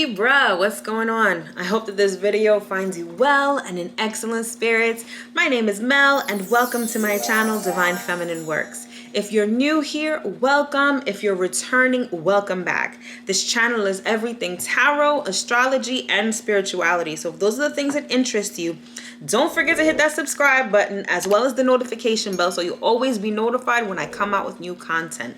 Libra, what's going on? I hope that this video finds you well and in excellent spirits. My name is Mel and welcome to my channel, Divine Feminine Works. If you're new here, welcome. If you're returning, welcome back. This channel is everything tarot, astrology, and spirituality. So if those are the things that interest you, don't forget to hit that subscribe button as well as the notification bell so you'll always be notified when I come out with new content.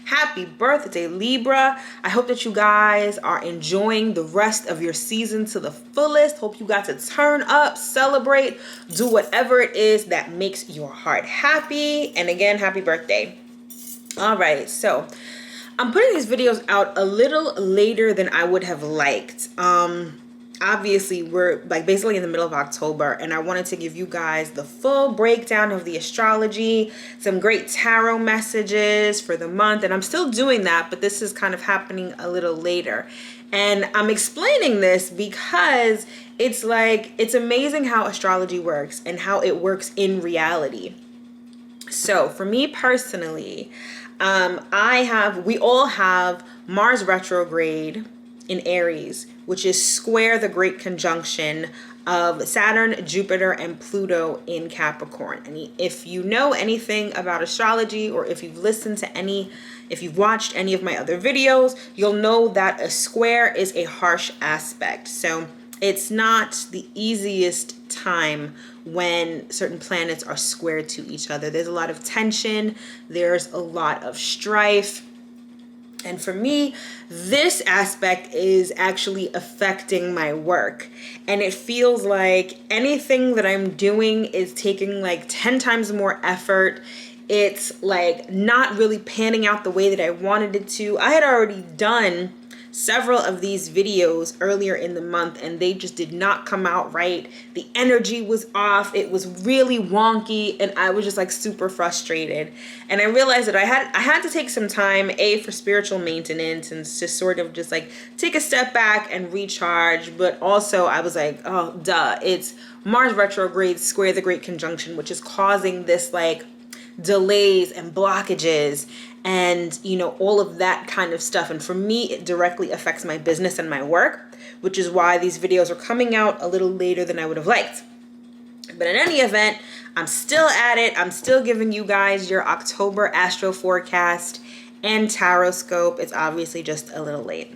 Happy birthday, Libra. I hope that you guys are enjoying the rest of your season to the fullest. Hope you got to turn up, celebrate, do whatever it is that makes your heart happy. And again, happy birthday. All right, so I'm putting these videos out a little later than I would have liked. Obviously we're like basically in the middle of October and I wanted to give you guys the full breakdown of the astrology, some great tarot messages for the month, and I'm still doing that, but this is kind of happening a little later. And I'm explaining this because it's amazing how astrology works and how it works in reality. So for me personally, we all have Mars retrograde in Aries, which is square the great conjunction of Saturn, Jupiter, and Pluto in Capricorn. And if you know anything about astrology, or if you've listened to if you've watched any of my other videos, you'll know that a square is a harsh aspect. So it's not the easiest time when certain planets are squared to each other. There's a lot of tension, there's a lot of strife. And for me, this aspect is actually affecting my work. And it feels like anything that I'm doing is taking like 10 times more effort. It's like not really panning out the way that I wanted it to. I had already done several of these videos earlier in the month and they just did not come out right. The energy was off. It was really wonky and I was just like super frustrated. And I realized that I had to take some time, for spiritual maintenance and to sort of just like take a step back and recharge. But also I was like, oh duh, it's Mars retrograde square the great conjunction, which is causing this like delays and blockages and all of that kind of stuff. And for me, it directly affects my business and my work, which is why these videos are coming out a little later than I would have liked. But in any event, I'm still at it. I'm still giving you guys your October astro forecast and taroscope. It's obviously just a little late.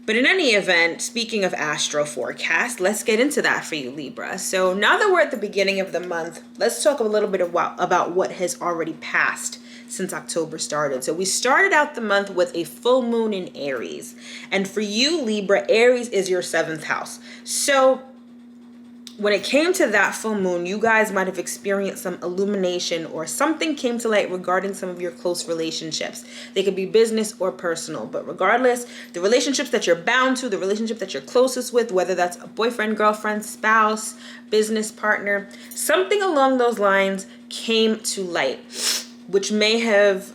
But in any event, speaking of astro forecast, let's get into that for you, Libra. So now that we're at the beginning of the month, let's talk a little bit about what has already passed since October started. So we started out the month with a full moon in Aries. And for you, Libra, Aries is your 7th house. So when it came to that full moon, you guys might have experienced some illumination or something came to light regarding some of your close relationships. They could be business or personal, but regardless, the relationships that you're bound to, the relationship that you're closest with, whether that's a boyfriend, girlfriend, spouse, business partner, something along those lines came to light, which may have,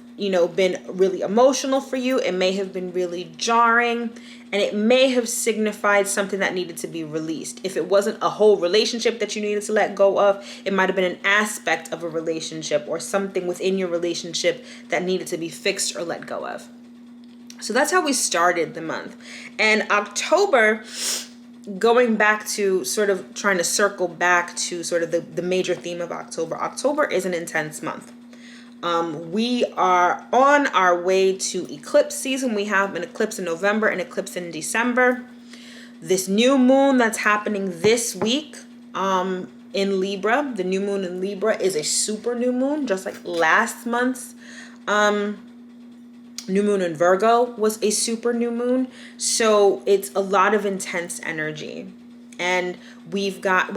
been really emotional for you. It may have been really jarring. And it may have signified something that needed to be released. If it wasn't a whole relationship that you needed to let go of, it might have been an aspect of a relationship or something within your relationship that needed to be fixed or let go of. So that's how we started the month. And October, going back to sort of trying to circle back to sort of the major theme of October. October is an intense month. We are on our way to eclipse season. We have an eclipse in November, an eclipse in December. This new moon that's happening this week in Libra, the new moon in Libra is a super new moon, just like last month's new moon in Virgo was a super new moon. So it's a lot of intense energy. And we've got,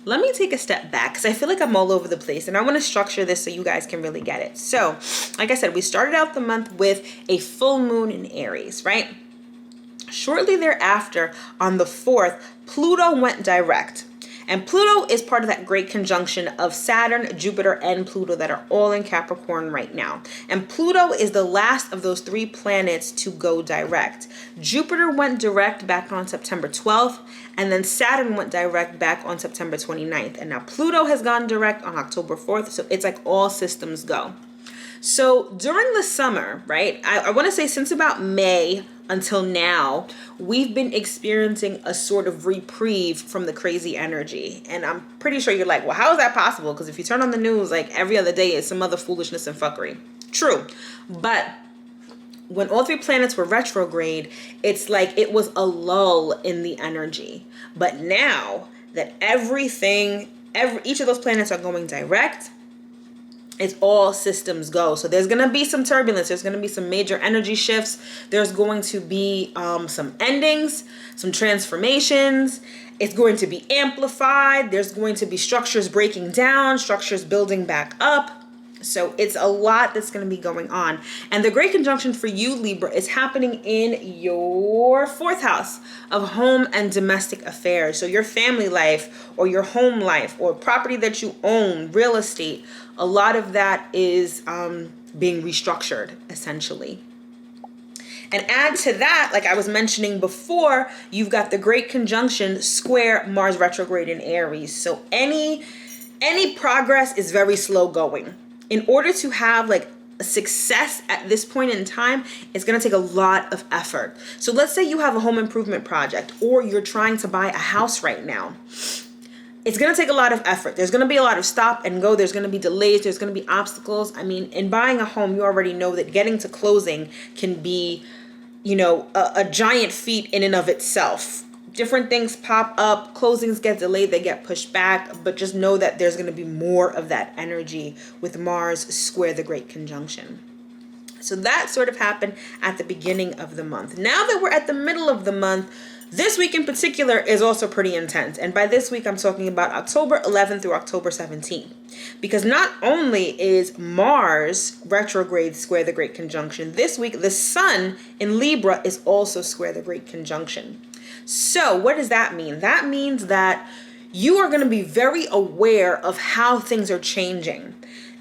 let me take a step back because I feel like I'm all over the place and I want to structure this so you guys can really get it. So, like I said, we started out the month with a full moon in Aries, right? Shortly thereafter, on the 4th, Pluto went direct. And Pluto is part of that great conjunction of Saturn, Jupiter, and Pluto that are all in Capricorn right now. And Pluto is the last of those 3 planets to go direct. Jupiter went direct back on September 12th, and then Saturn went direct back on September 29th. And now Pluto has gone direct on October 4th, so it's like all systems go. So during the summer, right, I want to say since about May until now, we've been experiencing a sort of reprieve from the crazy energy. And I'm pretty sure you're like, well, how is that possible? Because if you turn on the news, like every other day is some other foolishness and fuckery. True. But when all three planets were retrograde, it's like it was a lull in the energy. But now that each of those planets are going direct, it's all systems go. So there's going to be some turbulence. There's going to be some major energy shifts. There's going to be some endings, some transformations. It's going to be amplified. There's going to be structures breaking down, structures building back up. So it's a lot that's going to be going on. And the great conjunction for you, Libra, is happening in your 4th house of home and domestic affairs. So your family life or your home life or property that you own, real estate, a lot of that is being restructured, essentially. And add to that, like I was mentioning before, you've got the great conjunction square Mars retrograde in Aries. So any progress is very slow going. In order to have like a success at this point in time, it's going to take a lot of effort. So let's say you have a home improvement project or you're trying to buy a house right now. It's going to take a lot of effort. There's going to be a lot of stop and go. There's going to be delays. There's going to be obstacles. I mean, in buying a home, you already know that getting to closing can be, a giant feat in and of itself. Different things pop up, closings get delayed, they get pushed back, but just know that there's going to be more of that energy with Mars square the great conjunction. So that sort of happened at the beginning of the month. Now that we're at the middle of the month, this week in particular is also pretty intense. And by this week, I'm talking about October 11th through October 17th. Because not only is Mars retrograde square the great conjunction, this week the Sun in Libra is also square the great conjunction. So what does that mean? That means that you are going to be very aware of how things are changing.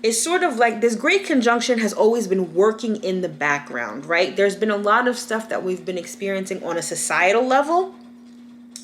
It's sort of like this great conjunction has always been working in the background, right? There's been a lot of stuff that we've been experiencing on a societal level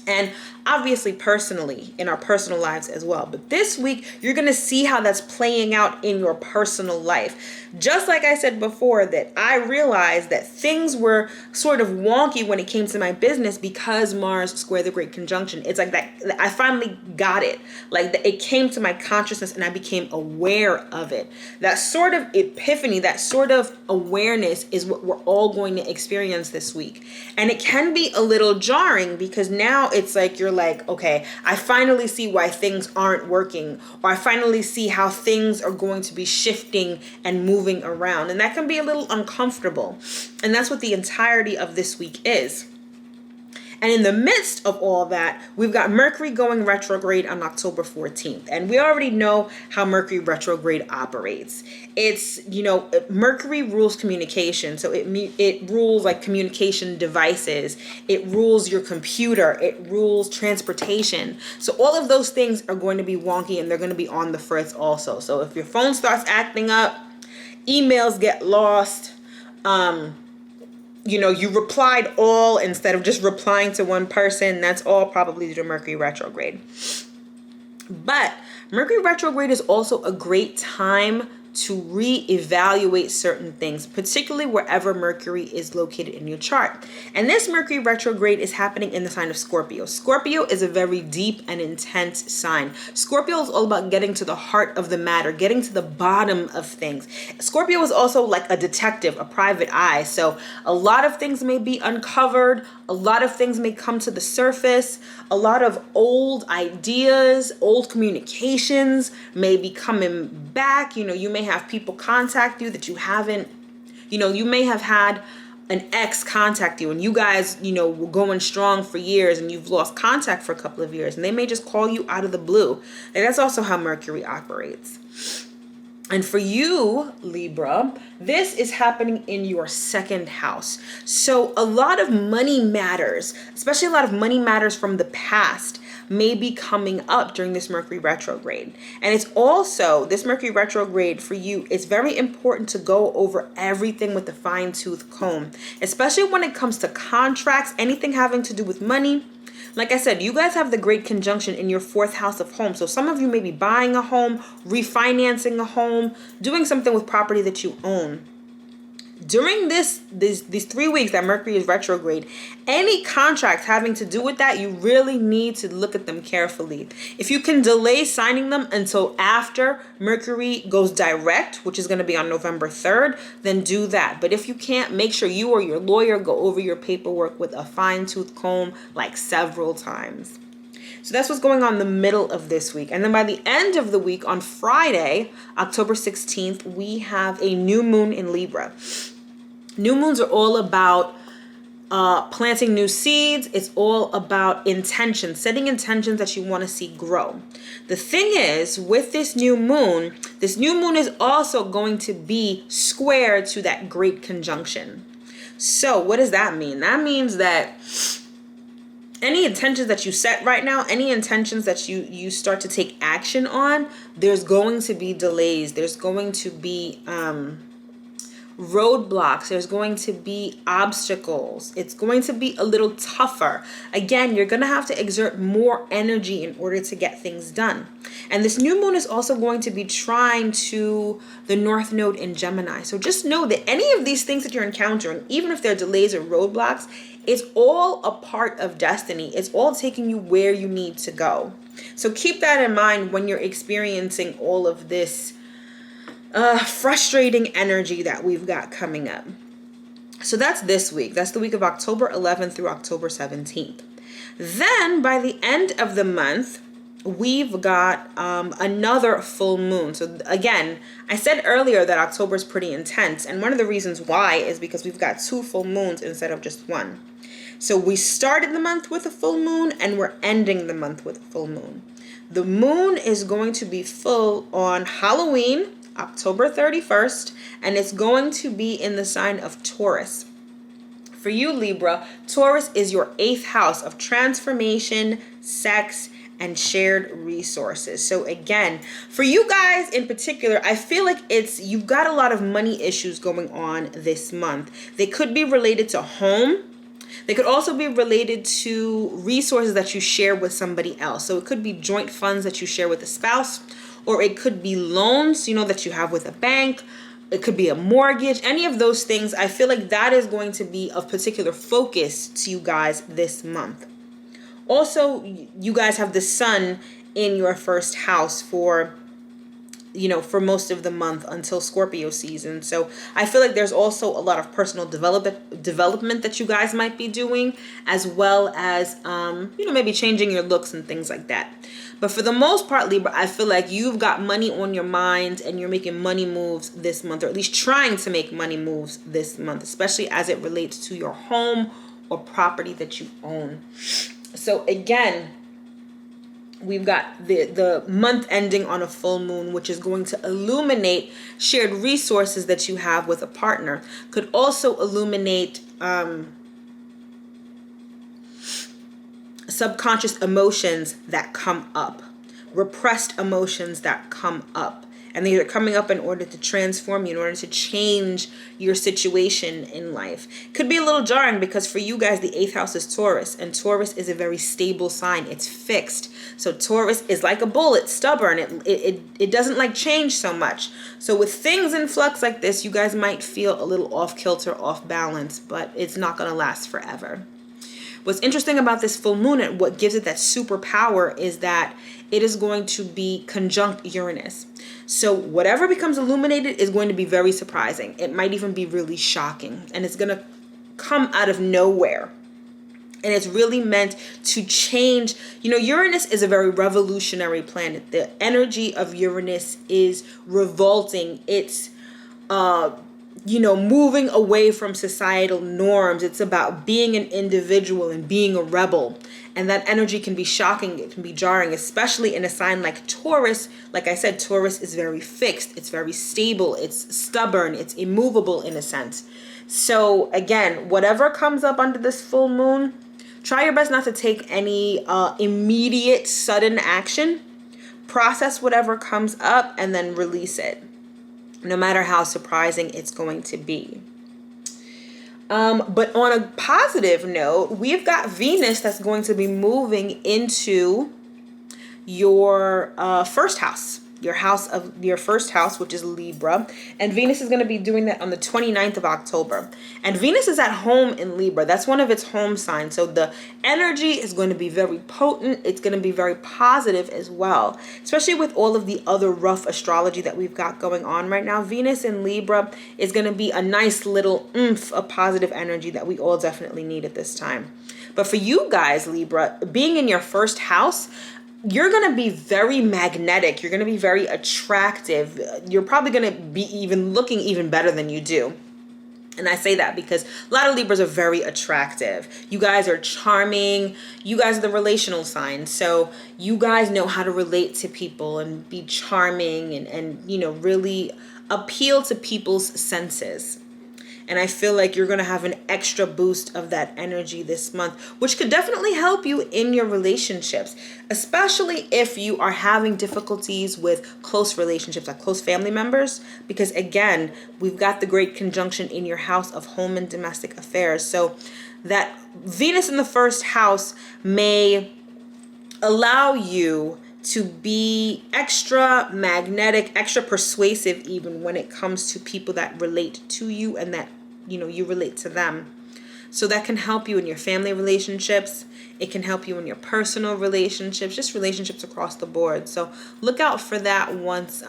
and obviously personally in our personal lives as well. But this week, you're going to see how that's playing out in your personal life. Just like I said before, that I realized that things were sort of wonky when it came to my business because Mars squared the great conjunction. It's like that I finally got it. Like it came to my consciousness and I became aware of it. That sort of epiphany, that sort of awareness is what we're all going to experience this week. And it can be a little jarring because now it's like you're like, okay, I finally see why things aren't working, or I finally see how things are going to be shifting and moving around. And that can be a little uncomfortable. And that's what the entirety of this week is. And in the midst of all that, we've got Mercury going retrograde on October 14th. And we already know how Mercury retrograde operates. It's, Mercury rules communication. So it rules like communication devices. It rules your computer. It rules transportation. So all of those things are going to be wonky and they're going to be on the fritz also. So if your phone starts acting up, emails get lost, you replied all instead of just replying to one person, that's all probably due to Mercury retrograde. But Mercury retrograde is also a great time to reevaluate certain things, particularly wherever Mercury is located in your chart. And this Mercury retrograde is happening in the sign of Scorpio. Scorpio is a very deep and intense sign. Scorpio is all about getting to the heart of the matter, getting to the bottom of things. Scorpio is also like a detective, a private eye. So a lot of things may be uncovered. A lot of things may come to the surface. A lot of old ideas, old communications may be coming back. You may have people contact you that you haven't, you may have had an ex contact you and you guys, were going strong for years and you've lost contact for a couple of years and they may just call you out of the blue. And that's also how Mercury operates. And for you, Libra, this is happening in your second house. So a lot of money matters, especially a lot of money matters from the past, may be coming up during this Mercury retrograde. And it's also, this Mercury retrograde for you, it's very important to go over everything with a fine-tooth comb, especially when it comes to contracts, anything having to do with money. Like I said, you guys have the great conjunction in your fourth house of home. So some of you may be buying a home, refinancing a home, doing something with property that you own. During these 3 weeks that Mercury is retrograde, any contracts having to do with that, you really need to look at them carefully. If you can delay signing them until after Mercury goes direct, which is going to be on November 3rd, then do that. But if you can't, make sure you or your lawyer go over your paperwork with a fine-tooth comb like several times. So that's what's going on in the middle of this week. And then by the end of the week, on Friday, October 16th, we have a new moon in Libra. New moons are all about planting new seeds. It's all about intentions, setting intentions that you want to see grow. The thing is, with this new moon is also going to be square to that great conjunction. So what does that mean? That means that any intentions that you set right now, any intentions that you start to take action on, there's going to be delays. There's going to be roadblocks. There's going to be obstacles. It's going to be a little tougher. Again, you're going to have to exert more energy in order to get things done. And this new moon is also going to be trine to the North Node in Gemini. So just know that any of these things that you're encountering, even if they're delays or roadblocks, it's all a part of destiny. It's all taking you where you need to go. So keep that in mind when you're experiencing all of this frustrating energy that we've got coming up. So that's this week. That's the week of October 11th through October 17th. Then by the end of the month, we've got another full moon. So again, I said earlier that October is pretty intense. And one of the reasons why is because we've got 2 full moons instead of just 1. So we started the month with a full moon and we're ending the month with a full moon. The moon is going to be full on Halloween, October 31st, and it's going to be in the sign of Taurus. For you, Libra, Taurus is your 8th house of transformation, sex, and shared resources. So again, for you guys in particular, I feel like you've got a lot of money issues going on this month. They could be related to home. They could also be related to resources that you share with somebody else. So it could be joint funds that you share with a spouse, or it could be loans, that you have with a bank. It could be a mortgage, any of those things. I feel like that is going to be of particular focus to you guys this month. Also, you guys have the sun in your first house for most of the month until Scorpio season. So I feel like there's also a lot of personal development that you guys might be doing, as well as, maybe changing your looks and things like that. But for the most part, Libra, I feel like you've got money on your mind and you're making money moves this month, or at least trying to make money moves this month, especially as it relates to your home or property that you own. So again, we've got the month ending on a full moon, which is going to illuminate shared resources that you have with a partner. Could also illuminate subconscious emotions that come up, repressed emotions that come up. And they are coming up in order to transform you, in order to change your situation in life. Could be a little jarring because for you guys, the 8th house is Taurus, and Taurus is a very stable sign. It's fixed. So Taurus is like a bull. It's stubborn. It doesn't like change so much. So with things in flux like this, you guys might feel a little off kilter, off balance, but it's not going to last forever. What's interesting about this full moon and what gives it that superpower is that it is going to be conjunct Uranus. So whatever becomes illuminated is going to be very surprising. It might even be really shocking, and it's going to come out of nowhere. And it's really meant to change. Uranus is a very revolutionary planet. The energy of Uranus is revolting. It's moving away from societal norms. It's about being an individual and being a rebel. And that energy can be shocking. It can be jarring, especially in a sign like Taurus. Like I said, Taurus is very fixed. It's very stable. It's stubborn. It's immovable in a sense. So again, whatever comes up under this full moon, try your best not to take any immediate sudden action. Process whatever comes up and then release it, no matter how surprising it's going to be. But on a positive note, we've got Venus that's going to be moving into your first house, your first house, which is Libra. And Venus is going to be doing that on the 29th of October. And Venus is at home in Libra. That's one of its home signs. So the energy is going to be very potent. It's going to be very positive as well, especially with all of the other rough astrology that we've got going on right now. Venus in Libra is going to be a nice little oomph of positive energy that we all definitely need at this time. But for you guys, Libra, being in your first house, you're going to be very magnetic. You're going to be very attractive. You're probably going to be even looking even better than you do. And I say that because a lot of Libras are very attractive. You guys are charming. You guys are the relational sign. So you guys know how to relate to people and be charming and you know, really appeal to people's senses. And I feel like you're going to have an extra boost of that energy this month, which could definitely help you in your relationships, especially if you are having difficulties with close relationships, like close family members, because again, we've got the great conjunction in your house of home and domestic affairs. So that Venus in the first house may allow you to be extra magnetic, extra persuasive, even when it comes to people that relate to you and that, you know, you relate to them. So that can help you in your family relationships. It can help you in your personal relationships, just relationships across the board. So look out for that once,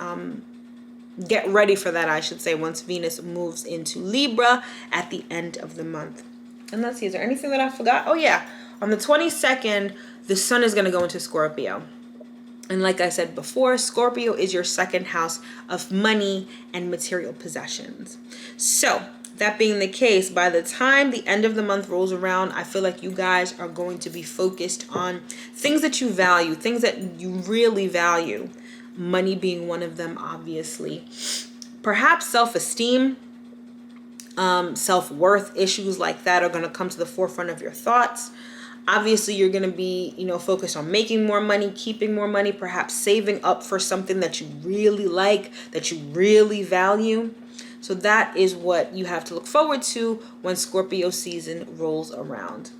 get ready for that, I should say, once Venus moves into Libra at the end of the month. And let's see, is there anything that I forgot? Oh yeah, on the 22nd, the sun is going to go into Scorpio. And like I said before, Scorpio is your second house of money and material possessions. So that being the case, by the time the end of the month rolls around, I feel like you guys are going to be focused on things that you value, things that you really value. Money being one of them, obviously. Perhaps self-esteem, self-worth issues like that are going to come to the forefront of your thoughts. Obviously, you're going to be, you know, focused on making more money, keeping more money, perhaps saving up for something that you really like, that you really value. So that is what you have to look forward to when Scorpio season rolls around.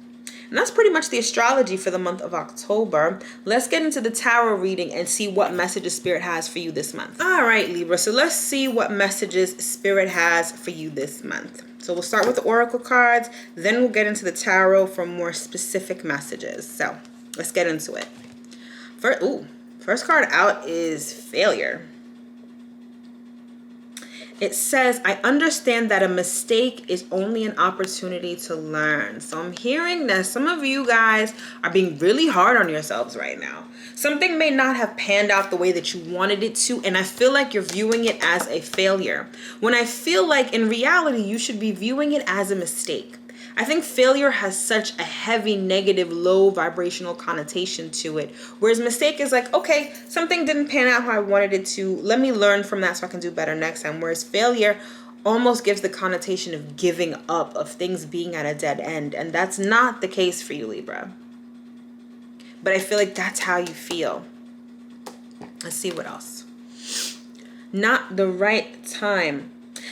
And that's pretty much the astrology for the month of October. Let's get into the tarot reading and see what messages Spirit has for you this month. All right, Libra. So let's see what messages Spirit has for you this month. So we'll start with the oracle cards, then we'll get into the tarot for more specific messages. So let's get into it. First card out is failure. It says, I understand that a mistake is only an opportunity to learn. So I'm hearing that some of you guys are being really hard on yourselves right now. Something may not have panned out the way that you wanted it to, and I feel like you're viewing it as a failure. When I feel like in reality, you should be viewing it as a mistake. I think failure has such a heavy, negative, low vibrational connotation to it. Whereas mistake is like, okay, something didn't pan out how I wanted it to. Let me learn from that so I can do better next time. Whereas failure almost gives the connotation of giving up, of things being at a dead end. And that's not the case for you, Libra. But I feel like that's how you feel. Let's see what else. Not the right time.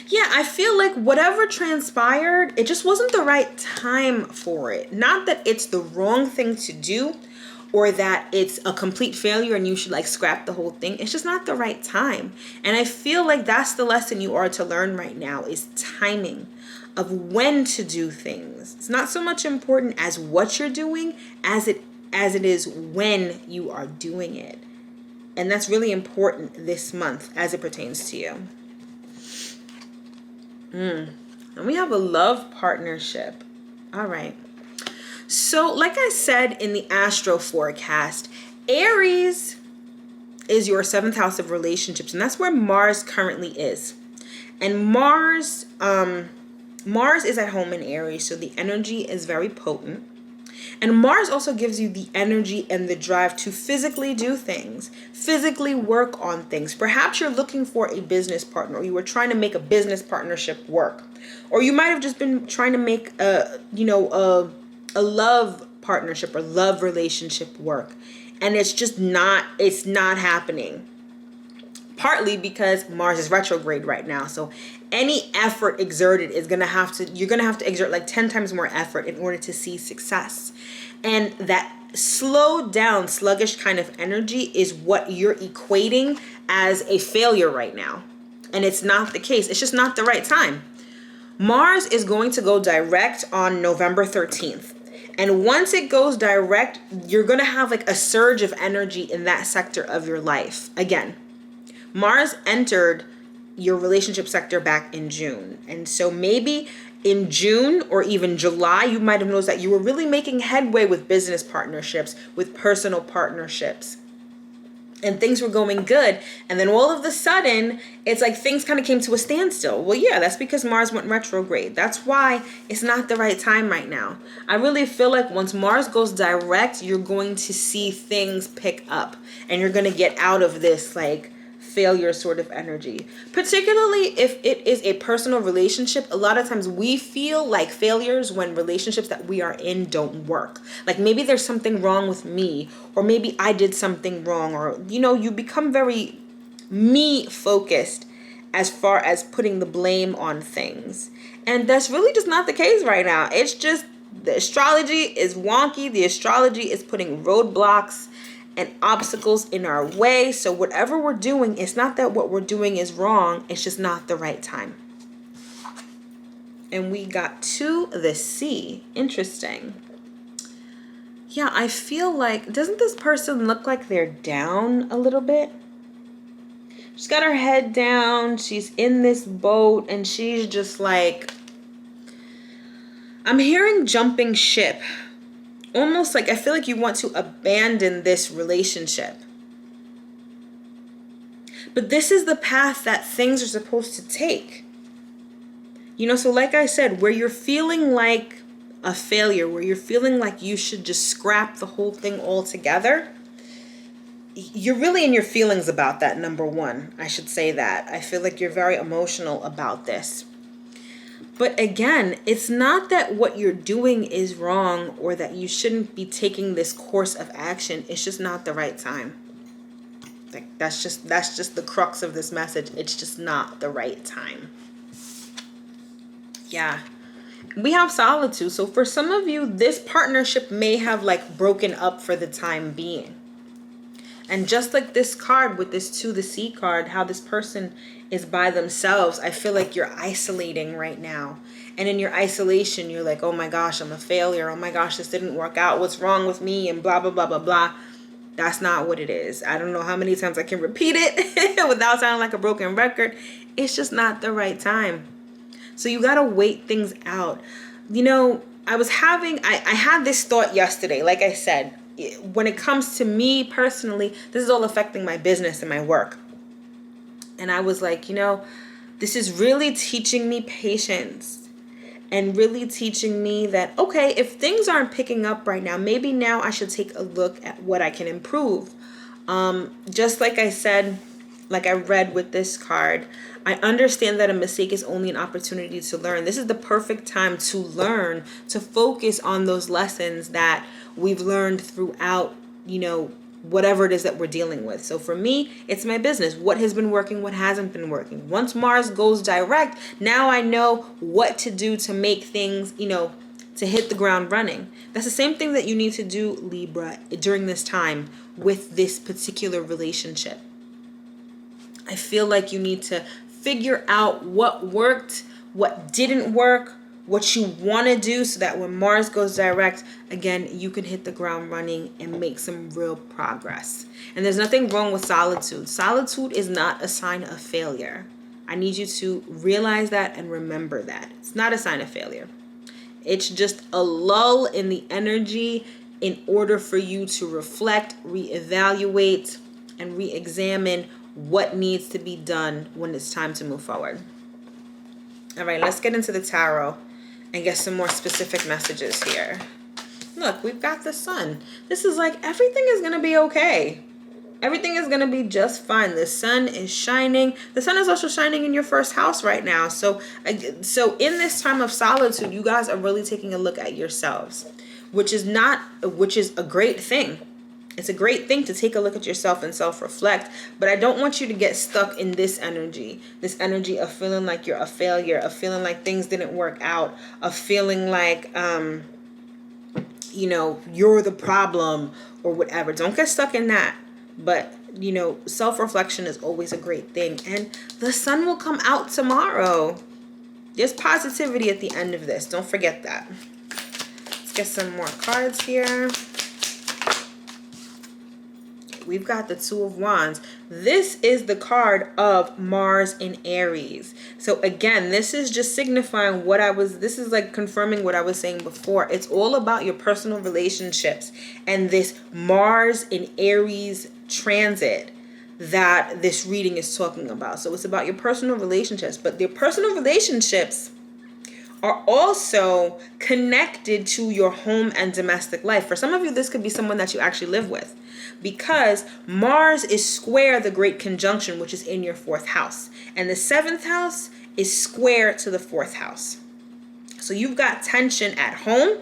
Yeah, I feel like whatever transpired, it just wasn't the right time for it. Not that it's the wrong thing to do or that it's a complete failure and you should like scrap the whole thing. It's just not the right time. And I feel like that's the lesson you are to learn right now is timing of when to do things. It's not so much important as what you're doing as it is when you are doing it. And that's really important this month as it pertains to you. And we have a love partnership. All right. So like I said in the astro forecast, Aries is your 7th house of relationships. And that's where Mars currently is. And Mars is at home in Aries. So the energy is very potent. And Mars also gives you the energy and the drive to physically do things, physically work on things. Perhaps you're looking for a business partner, or you were trying to make a business partnership work. Or you might have just been trying to make a love partnership or love relationship work. And it's not happening. partly because Mars is retrograde right now. So any effort exerted is you're gonna have to exert like 10 times more effort in order to see success. And that slowed down, sluggish kind of energy is what you're equating as a failure right now. And it's not the case. It's just not the right time. Mars is going to go direct on November 13th. And once it goes direct, you're going to have like a surge of energy in that sector of your life. Again, Mars entered your relationship sector back in June. And so maybe in June or even July, you might have noticed that you were really making headway with business partnerships, with personal partnerships. And things were going good. And then all of a sudden, it's like things kind of came to a standstill. Well, yeah, that's because Mars went retrograde. That's why it's not the right time right now. I really feel like once Mars goes direct, you're going to see things pick up. And you're going to get out of this like failure sort of energy. Particularly if it is a personal relationship, a lot of times we feel like failures when relationships that we are in don't work. Like maybe there's something wrong with me, or maybe I did something wrong, or you become very me focused as far as putting the blame on things. And that's really just not the case right now. It's just the astrology is wonky. The astrology is putting roadblocks and obstacles in our way. So whatever we're doing, it's not that what we're doing is wrong, it's just not the right time. And we got to the sea. Interesting. Yeah, I feel like, doesn't this person look like they're down a little bit? She's got her head down, she's in this boat, and she's just like, I'm hearing jumping ship. Almost like I feel like you want to abandon this relationship. But this is the path that things are supposed to take. So like I said, where you're feeling like a failure, where you're feeling like you should just scrap the whole thing altogether, you're really in your feelings about that, number one. I should say that. I feel like you're very emotional about this. But again, it's not that what you're doing is wrong or that you shouldn't be taking this course of action. It's just not the right time. Like that's just the crux of this message. It's just not the right time. Yeah. We have solitude. So for some of you, this partnership may have like broken up for the time being. And just like this card with this To the Sea card, how this person is by themselves, I feel like you're isolating right now. And in your isolation, you're like, oh my gosh, I'm a failure. Oh my gosh, this didn't work out. What's wrong with me? And blah, blah, blah, blah, blah. That's not what it is. I don't know how many times I can repeat it without sounding like a broken record. It's just not the right time. So you got to wait things out. I had this thought yesterday, like I said, when it comes to me personally, this is all affecting my business and my work. And I was like, this is really teaching me patience and really teaching me that, okay, if things aren't picking up right now, maybe now I should take a look at what I can improve. Just like I said, like I read with this card, I understand that a mistake is only an opportunity to learn. This is the perfect time to learn, to focus on those lessons that we've learned throughout, whatever it is that we're dealing with. So for me, it's my business. What has been working, what hasn't been working. Once Mars goes direct, now I know what to do to make things, to hit the ground running. That's the same thing that you need to do, Libra, during this time with this particular relationship. I feel like you need to figure out what worked, what didn't work, what you want to do so that when Mars goes direct, again, you can hit the ground running and make some real progress. And there's nothing wrong with solitude. Solitude is not a sign of failure. I need you to realize that and remember that. It's not a sign of failure. It's just a lull in the energy in order for you to reflect, reevaluate, and re-examine what needs to be done when it's time to move forward. All right, let's get into the tarot and get some more specific messages here. Look, we've got the sun. This is like everything is going to be okay. Everything is going to be just fine. The sun is shining. The sun is also shining in your first house right now. So in this time of solitude, you guys are really taking a look at yourselves, which is a great thing. It's a great thing to take a look at yourself and self-reflect, but I don't want you to get stuck in this energy of feeling like you're a failure, of feeling like things didn't work out, of feeling like, you're the problem or whatever. Don't get stuck in that. But, self-reflection is always a great thing. And the sun will come out tomorrow. There's positivity at the end of this. Don't forget that. Let's get some more cards here. We've got the Two of Wands. This is the card of Mars in Aries. So again, this is just signifying this is like confirming what I was saying before. It's all about your personal relationships and this Mars in Aries transit that this reading is talking about. So it's about your personal relationships, but your personal relationships are also connected to your home and domestic life. For some of you, this could be someone that you actually live with, because Mars is square the Great Conjunction, which is in your 4th house. And the 7th house is square to the 4th house. So you've got tension at home.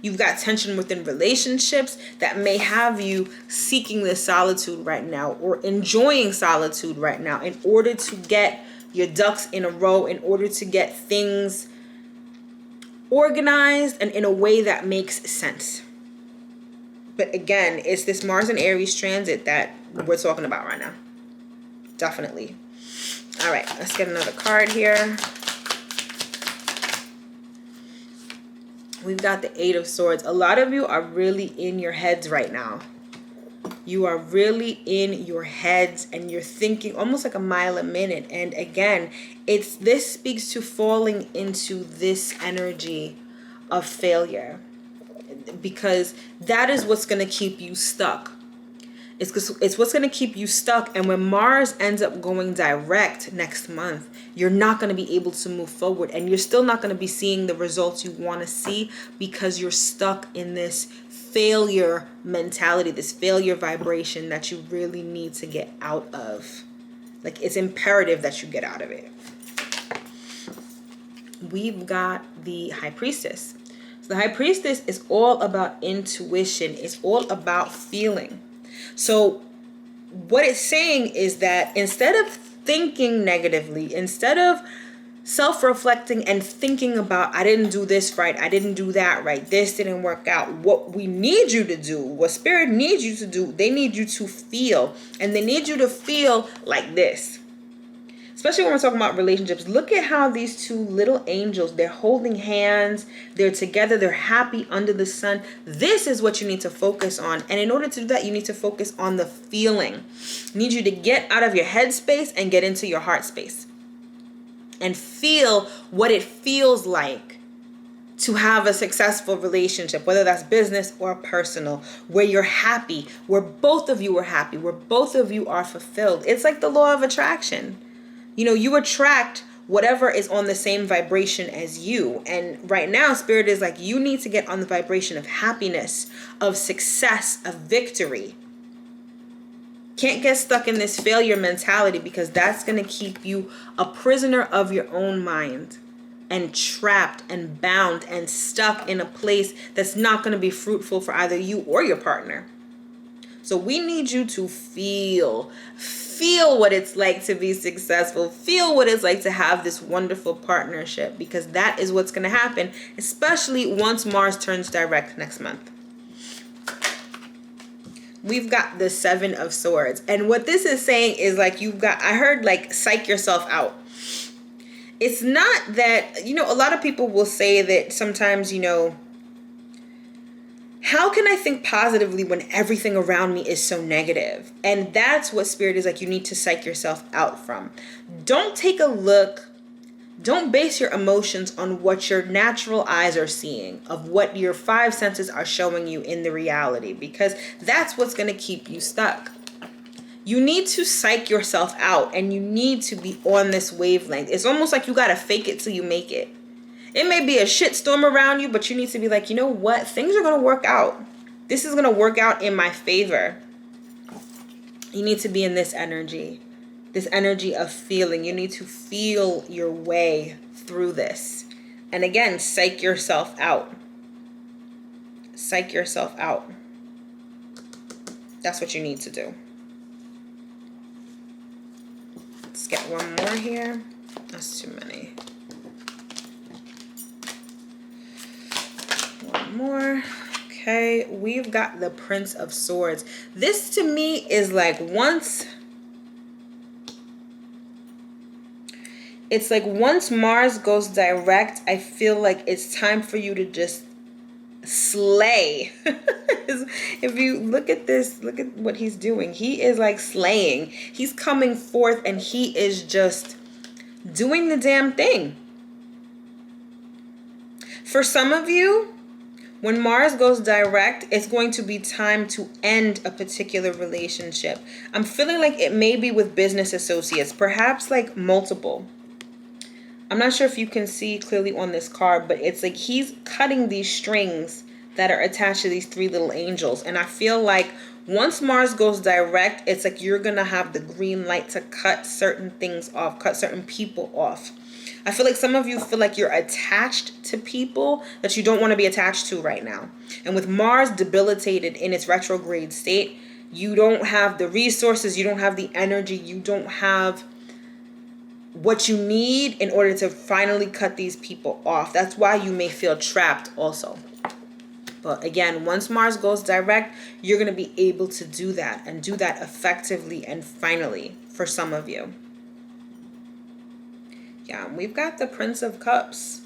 You've got tension within relationships that may have you seeking this solitude right now, or enjoying solitude right now, in order to get your ducks in a row, in order to get things organized and in a way that makes sense. But again, it's this Mars and Aries transit that we're talking about right now. Definitely. All right, let's get another card here. We've got the Eight of Swords. A lot of you are really in your heads right now. You are really in your heads and you're thinking almost like a mile a minute. And again, this speaks to falling into this energy of failure, because that is what's going to keep you stuck. It's what's going to keep you stuck. And when Mars ends up going direct next month, you're not going to be able to move forward, and you're still not going to be seeing the results you want to see, because you're stuck in this failure mentality, this failure vibration that you really need to get out of. Like, it's imperative that you get out of it. We've got the High Priestess. So the High Priestess is all about intuition. It's all about feeling. So what it's saying is that instead of thinking negatively, instead of self-reflecting and thinking about, I didn't do this right, I didn't do that right, this didn't work out, what we need you to do, what Spirit needs you to do, they need you to feel. And they need you to feel like this. Especially when we're talking about relationships. Look at how these two little angels, they're holding hands, they're together, they're happy under the sun. This is what you need to focus on. And in order to do that, you need to focus on the feeling. I need you to get out of your head space and get into your heart space. And feel what it feels like to have a successful relationship, whether that's business or personal, where you're happy, where both of you are happy, where both of you are fulfilled. It's like the law of attraction. You attract whatever is on the same vibration as you. And right now, Spirit is like, you need to get on the vibration of happiness, of success, of victory. Can't get stuck in this failure mentality, because that's going to keep you a prisoner of your own mind, and trapped and bound and stuck in a place that's not going to be fruitful for either you or your partner. So we need you to feel what it's like to be successful. Feel what it's like to have this wonderful partnership, because that is what's going to happen, especially once Mars turns direct next month. We've got the Seven of Swords. And what this is saying is like, I heard like psych yourself out. It's not that, a lot of people will say that sometimes, how can I think positively when everything around me is so negative? And that's what Spirit is like, you need to psych yourself out from. Don't take a look. Don't base your emotions on what your natural eyes are seeing, of what your five senses are showing you in the reality, because that's what's going to keep you stuck. You need to psych yourself out, and you need to be on this wavelength. It's almost like you got to fake it till you make it. It may be a shitstorm around you, but you need to be like, you know what? Things are going to work out. This is going to work out in my favor. You need to be in this energy of feeling. You need to feel your way through this. And again, psych yourself out. Psych yourself out. That's what you need to do. Let's get one more here. That's too many. One more. Okay, we've got the Prince of Swords. This to me is like once Mars goes direct, I feel like it's time for you to just slay. If you look at this, look at what he's doing. He is like slaying. He's coming forth and he is just doing the damn thing. For some of you, when Mars goes direct, it's going to be time to end a particular relationship. I'm feeling like it may be with business associates, perhaps like multiple. I'm not sure if you can see clearly on this card, but it's like he's cutting these strings that are attached to these three little angels. And I feel like once Mars goes direct, it's like you're going to have the green light to cut certain things off, cut certain people off. I feel like some of you feel like you're attached to people that you don't want to be attached to right now. And with Mars debilitated in its retrograde state, you don't have the resources, you don't have the energy, you don't have what you need in order to finally cut these people off. That's why you may feel trapped also. But again, once Mars goes direct, you're going to be able to do that and do that effectively and finally for some of you. Yeah, we've got the Prince of Cups.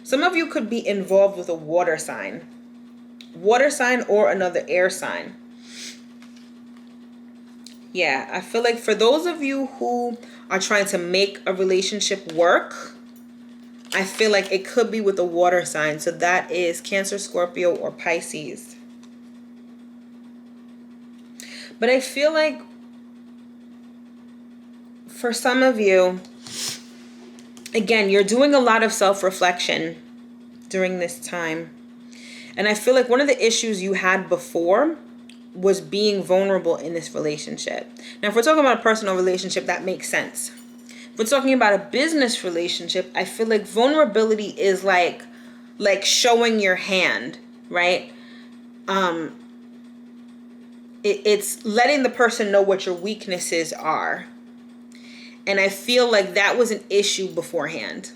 Some of you could be involved with a water sign or another air sign. Yeah, I feel like for those of you who are trying to make a relationship work, I feel like it could be with a water sign. So that is Cancer, Scorpio, or Pisces. But I feel like for some of you, again, you're doing a lot of self-reflection during this time. And I feel like one of the issues you had before was being vulnerable in this relationship. Now, if we're talking about a personal relationship, that makes sense. If we're talking about a business relationship, I feel like vulnerability is like showing your hand, right? It's letting the person know what your weaknesses are. And I feel like that was an issue beforehand.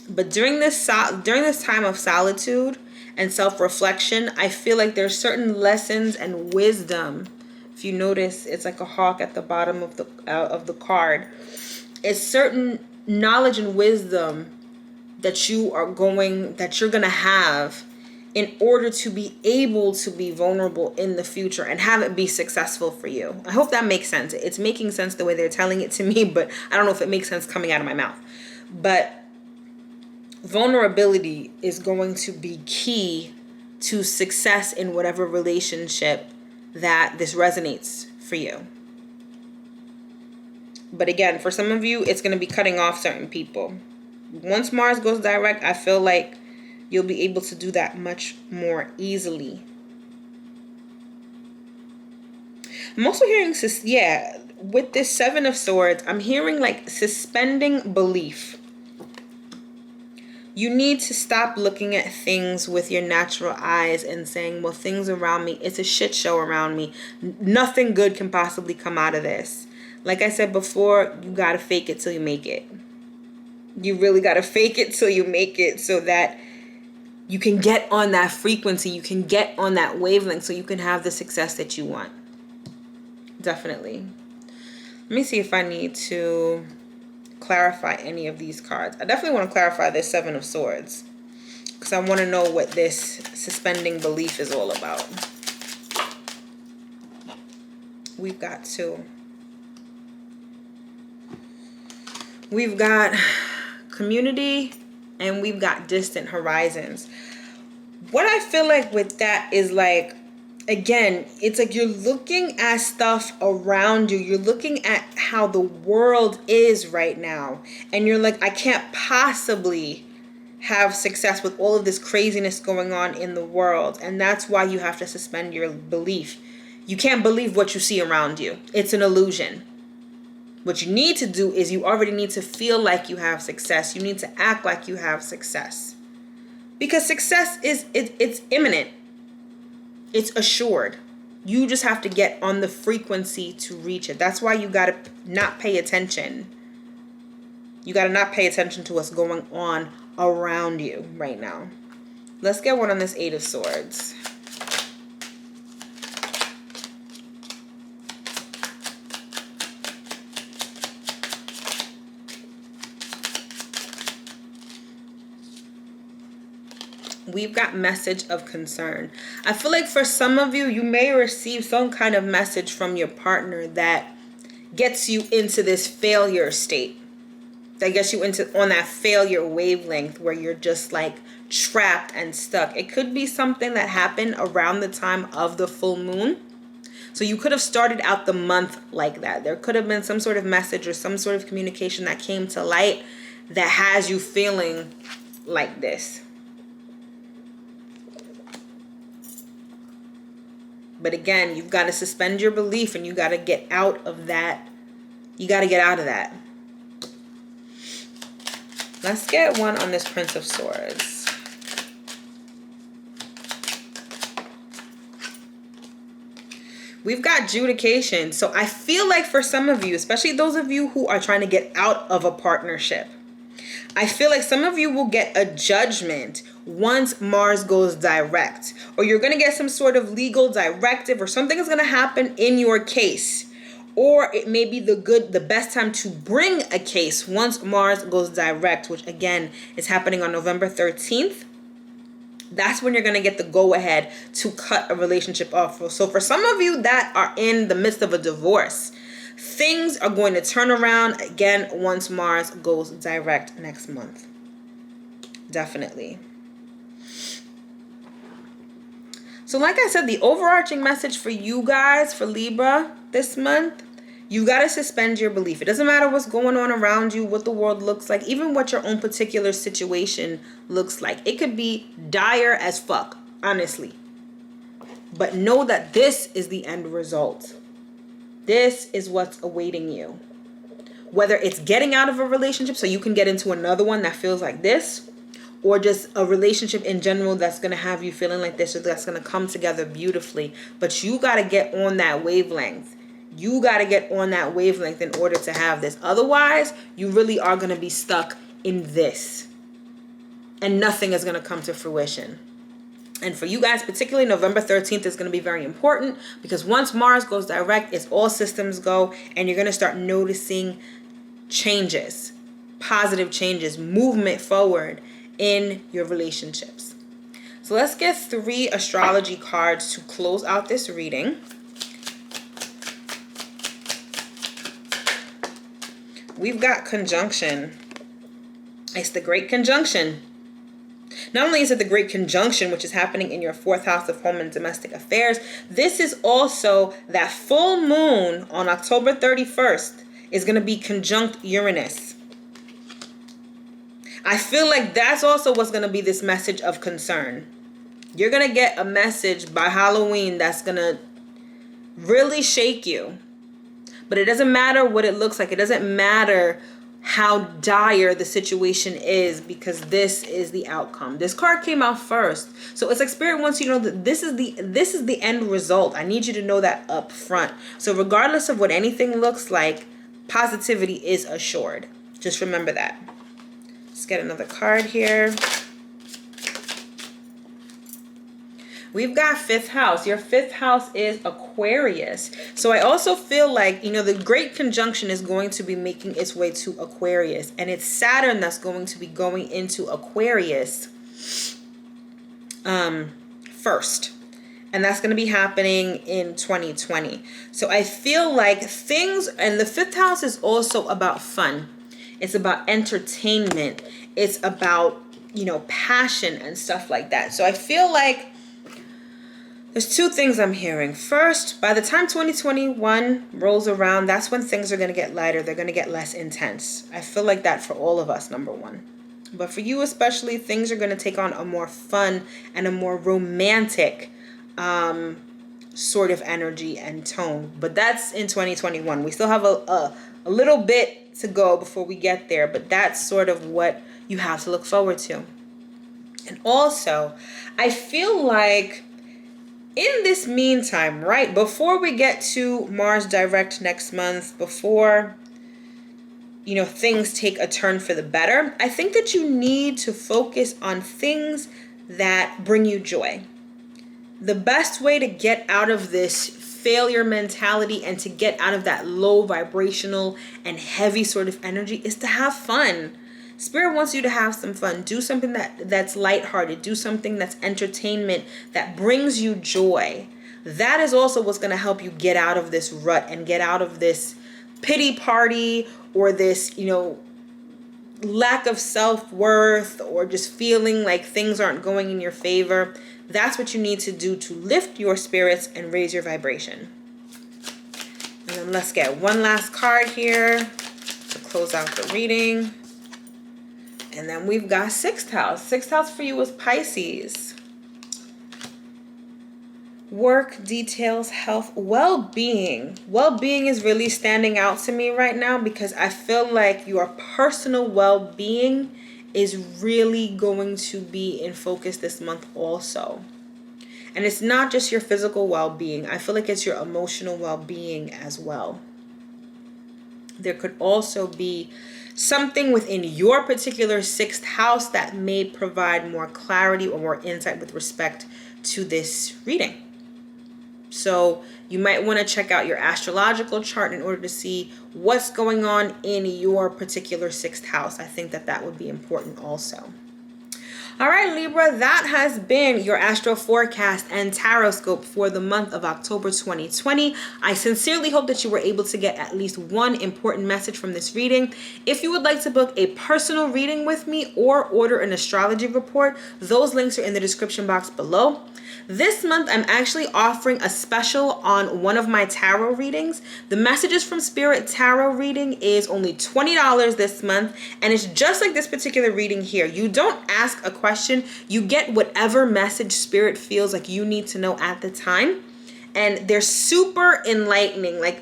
But during this time of solitude and self-reflection, I feel like there's certain lessons and wisdom. If you notice, it's like a hawk at the bottom of the card. It's certain knowledge and wisdom that you're gonna have in order to be able to be vulnerable in the future and have it be successful for you. I hope that makes sense. It's making sense the way they're telling it to me, but I don't know if it makes sense coming out of my mouth. But vulnerability is going to be key to success in whatever relationship that this resonates for you. But again, for some of you, it's going to be cutting off certain people. Once Mars goes direct, I feel like you'll be able to do that much more easily. I'm also hearing, with this Seven of Swords, I'm hearing like suspending belief. You need to stop looking at things with your natural eyes and saying, well, things around me, it's a shit show around me. Nothing good can possibly come out of this. Like I said before, you got to fake it till you make it. You really got to fake it till you make it so that you can get on that frequency. You can get on that wavelength so you can have the success that you want. Definitely. Let me see if I need to clarify any of these cards. I definitely want to clarify this Seven of Swords because I want to know what this suspending belief is all about. We've got two. We've got community and we've got distant horizons. What I feel like with that is like, again, it's like you're looking at stuff around you. You're looking at how the world is right now. And you're like, I can't possibly have success with all of this craziness going on in the world. And that's why you have to suspend your belief. You can't believe what you see around you. It's an illusion. What you need to do is you already need to feel like you have success. You need to act like you have success. Because success it's imminent. It's assured. You just have to get on the frequency to reach it. That's why you got to not pay attention. You got to not pay attention to what's going on around you right now. Let's get one on this Eight of Swords. We've got message of concern. I feel like for some of you, you may receive some kind of message from your partner that gets you into this failure state. That gets you into on that failure wavelength where you're just like trapped and stuck. It could be something that happened around the time of the full moon. So you could have started out the month like that. There could have been some sort of message or some sort of communication that came to light that has you feeling like this. But again, you've got to suspend your belief and you got to get out of that. You got to get out of that. Let's get one on this Prince of Swords. We've got adjudication. So I feel like for some of you, especially those of you who are trying to get out of a partnership, I feel like some of you will get a judgment once Mars goes direct. Or you're going to get some sort of legal directive or something is going to happen in your case. Or it may be the best time to bring a case once Mars goes direct, which again is happening on November 13th. That's when you're going to get the go-ahead to cut a relationship off. So for some of you that are in the midst of a divorce, things are going to turn around again once Mars goes direct next month. Definitely. So like I said, the overarching message for you guys, for Libra this month, you got to suspend your belief. It doesn't matter what's going on around you, what the world looks like, even what your own particular situation looks like. It could be dire as fuck, honestly. But know that this is the end result. This is what's awaiting you. Whether it's getting out of a relationship so you can get into another one that feels like this, or just a relationship in general that's going to have you feeling like this, or that's going to come together beautifully. But you got to get on that wavelength. You got to get on that wavelength in order to have this. Otherwise, you really are going to be stuck in this. And nothing is going to come to fruition. And for you guys, particularly November 13th is going to be very important because once Mars goes direct, it's all systems go and you're going to start noticing changes, positive changes, movement forward in your relationships. So let's get 3 astrology cards to close out this reading. We've got conjunction. It's the Great Conjunction. Not only is it the Great Conjunction, which is happening in your 4th house of home and domestic affairs, this is also that full moon on October 31st is going to be conjunct Uranus. I feel like that's also what's going to be this message of concern. You're going to get a message by Halloween that's going to really shake you. But it doesn't matter what it looks like. It doesn't matter how dire the situation is because this is the outcome. This card came out first. So it's like Spirit wants you to know that this is the end result. I need you to know that up front. So regardless of what anything looks like, positivity is assured. Just remember that. Let's get another card here. We've got 5th house. Your 5th house is Aquarius. So I also feel like, the Great Conjunction is going to be making its way to Aquarius. And it's Saturn that's going to be going into Aquarius first. And that's going to be happening in 2020. So I feel like things, and the 5th house is also about fun. It's about entertainment. It's about, passion and stuff like that. So I feel like there's 2 things I'm hearing. First, by the time 2021 rolls around, that's when things are going to get lighter. They're going to get less intense. I feel like that for all of us, number 1. But for you especially, things are going to take on a more fun and a more romantic sort of energy and tone. But that's in 2021. We still have a little bit to go before we get there. But that's sort of what you have to look forward to. And also, I feel like in this meantime, right, before we get to Mars direct next month, before, you know, things take a turn for the better, I think that you need to focus on things that bring you joy. The best way to get out of this failure mentality and to get out of that low vibrational and heavy sort of energy is to have fun. Spirit wants you to have some fun. Do something that's lighthearted. Do something that's entertainment, that brings you joy. That is also what's going to help you get out of this rut and get out of this pity party or this, you know, lack of self-worth or just feeling like things aren't going in your favor. That's what you need to do to lift your spirits and raise your vibration. And then let's get one last card here to close out the reading. And then we've got 6th house. 6th house for you is Pisces. Work, details, health, well-being. Well-being is really standing out to me right now because I feel like your personal well-being is really going to be in focus this month also. And it's not just your physical well-being. I feel like it's your emotional well-being as well. There could also be something within your particular 6th house that may provide more clarity or more insight with respect to this reading. So you might want to check out your astrological chart in order to see what's going on in your particular 6th house. I think that would be important also. All right, Libra, that has been your astro forecast and taroscope for the month of October 2020. I sincerely hope that you were able to get at least one important message from this reading. If you would like to book a personal reading with me or order an astrology report, those links are in the description box below. This month, I'm actually offering a special on one of my tarot readings. The Messages from Spirit tarot reading is only $20 this month, and it's just like this particular reading here. You don't ask a question, you get whatever message Spirit feels like you need to know at the time, and they're super enlightening. Like,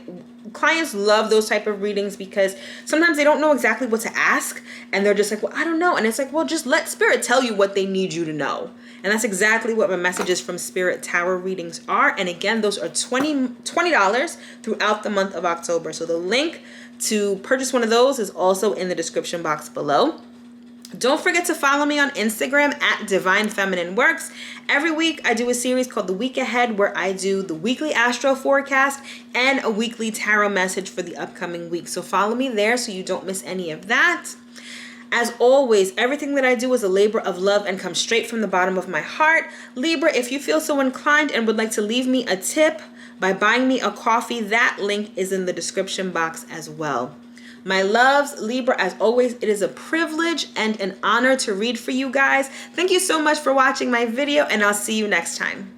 clients love those type of readings because sometimes they don't know exactly what to ask, and they're just like, well, I don't know. And it's like, well, just let Spirit tell you what they need you to know. And that's exactly what my Messages from Spirit tarot readings are. And again, those are $20 throughout the month of October. So the link to purchase one of those is also in the description box below. Don't forget to follow me on Instagram at Divine Feminine Works. Every week I do a series called The Week Ahead where I do the weekly astro forecast and a weekly tarot message for the upcoming week. So follow me there so you don't miss any of that. As always, everything that I do is a labor of love and comes straight from the bottom of my heart. Libra, if you feel so inclined and would like to leave me a tip by buying me a coffee, that link is in the description box as well. My loves, Libra, as always, it is a privilege and an honor to read for you guys. Thank you so much for watching my video, and I'll see you next time.